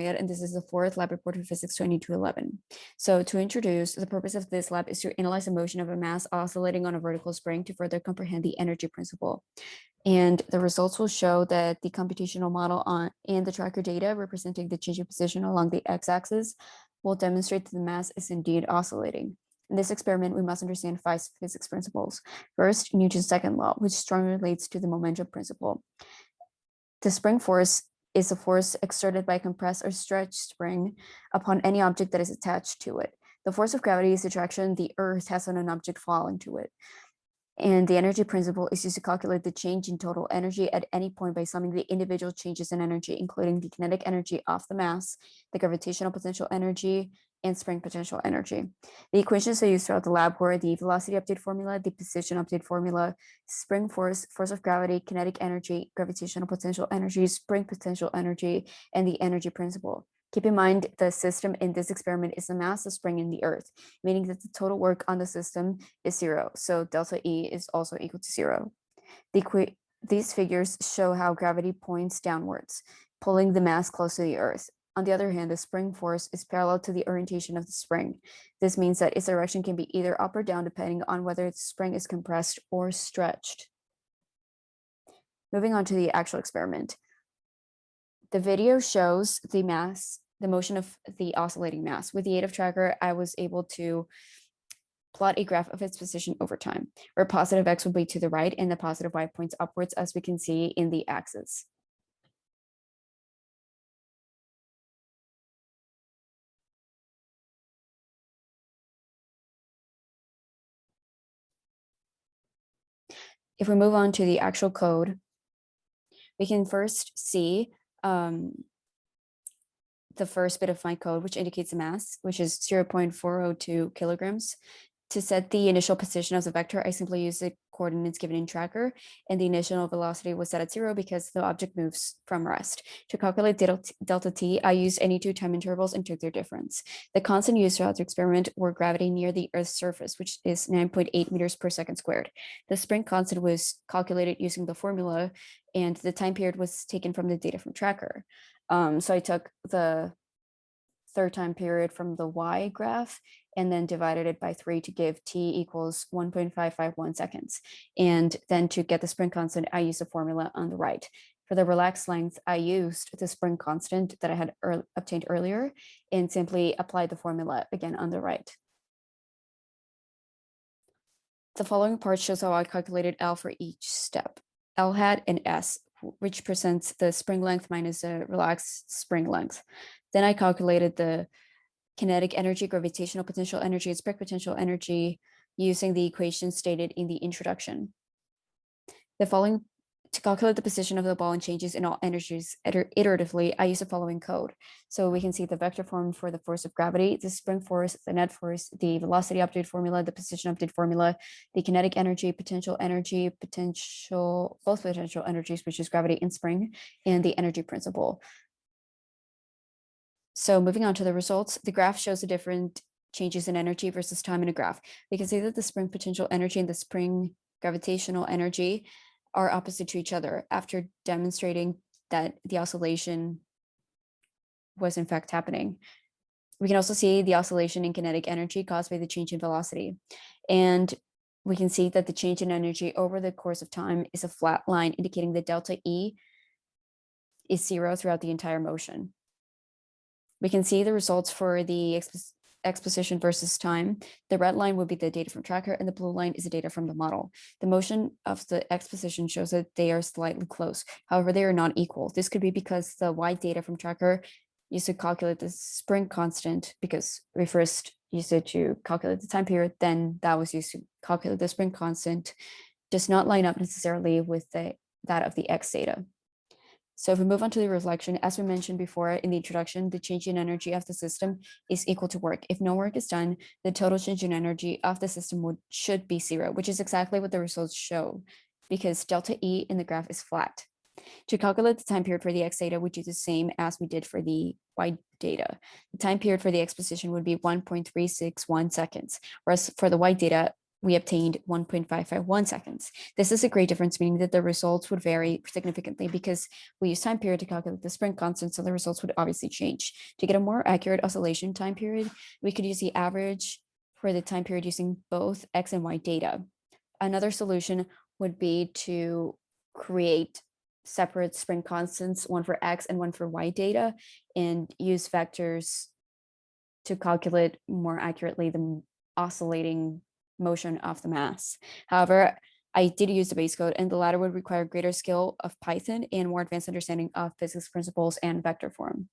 and this is the fourth lab report for Physics 2211. So to introduce, the purpose of this lab is to analyze the motion of a mass oscillating on a vertical spring to further comprehend the energy principle. And the results will show that the computational model and the tracker data representing the changing position along the x-axis will demonstrate that the mass is indeed oscillating. In this experiment, we must understand 5 physics principles. First, Newton's second law, which strongly relates to the momentum principle. The spring force is a force exerted by a compressed or stretched spring upon any object that is attached to it. The force of gravity is the attraction the Earth has on an object falling to it. And the energy principle is used to calculate the change in total energy at any point by summing the individual changes in energy, including the kinetic energy of the mass, the gravitational potential energy, and spring potential energy. The equations I used throughout the lab were the velocity update formula, the position update formula, spring force, force of gravity, kinetic energy, gravitational potential energy, spring potential energy, and the energy principle. Keep in mind, the system in this experiment is the mass of spring in the Earth, meaning that the total work on the system is 0. So delta E is also equal to 0. These figures show how gravity points downwards, pulling the mass close to the Earth. On the other hand, the spring force is parallel to the orientation of the spring. This means that its direction can be either up or down depending on whether the spring is compressed or stretched. Moving on to the actual experiment. The video shows the motion of the oscillating mass. With the aid of tracker, I was able to plot a graph of its position over time, where positive x will be to the right and the positive y points upwards, as we can see in the axis. If we move on to the actual code, we can first see the first bit of my code, which indicates the mass, which is 0.402 kilograms. To set the initial position of the vector, I simply use the coordinates given in tracker, and the initial velocity was set at 0 because the object moves from rest. To calculate delta t, I used any 2 time intervals and took their difference. The constant used throughout the experiment were gravity near the Earth's surface, which is 9.8 meters per second squared. The spring constant was calculated using the formula, and the time period was taken from the data from tracker. So I took the third time period from the y graph and then divided it by 3 to give t equals 1.551 seconds. And then to get the spring constant, I used the formula on the right. For the relaxed length, I used the spring constant that I had obtained earlier and simply applied the formula again on the right. The following part shows how I calculated L for each step. L hat and S, which presents the spring length minus the relaxed spring length. Then I calculated the kinetic energy, gravitational potential energy, and spring potential energy using the equation stated in the introduction. To calculate the position of the ball and changes in all energies iteratively, I use the following code. So we can see the vector form for the force of gravity, the spring force, the net force, the velocity update formula, the position update formula, the kinetic energy, both potential energies, which is gravity and spring, and the energy principle. So moving on to the results, the graph shows the different changes in energy versus time in a graph. We can see that the spring potential energy and the spring gravitational energy are opposite to each other after demonstrating that the oscillation was in fact happening. We can also see the oscillation in kinetic energy caused by the change in velocity. And we can see that the change in energy over the course of time is a flat line, indicating that delta E is 0 throughout the entire motion. We can see the results for the exposition versus time. The red line would be the data from tracker, and the blue line is the data from the model. The motion of the exposition shows that they are slightly close. However, they are not equal. This could be because the y data from tracker used to calculate the spring constant, because we first used it to calculate the time period, then that was used to calculate the spring constant, does not line up necessarily with that of the x data. So if we move on to the reflection, as we mentioned before in the introduction, the change in energy of the system is equal to work. If no work is done, the total change in energy of the system should be 0, which is exactly what the results show, because delta E in the graph is flat. To calculate the time period for the x data, we do the same as we did for the y data. The time period for the exposition would be 1.361 seconds, whereas for the y data, we obtained 1.551 seconds. This is a great difference, meaning that the results would vary significantly because we use time period to calculate the spring constant, so the results would obviously change. To get a more accurate oscillation time period, we could use the average for the time period using both X and Y data. Another solution would be to create separate spring constants, one for X and one for Y data, and use vectors to calculate more accurately the oscillating motion of the mass. However, I did use the base code, and the latter would require greater skill of Python and more advanced understanding of physics principles and vector form.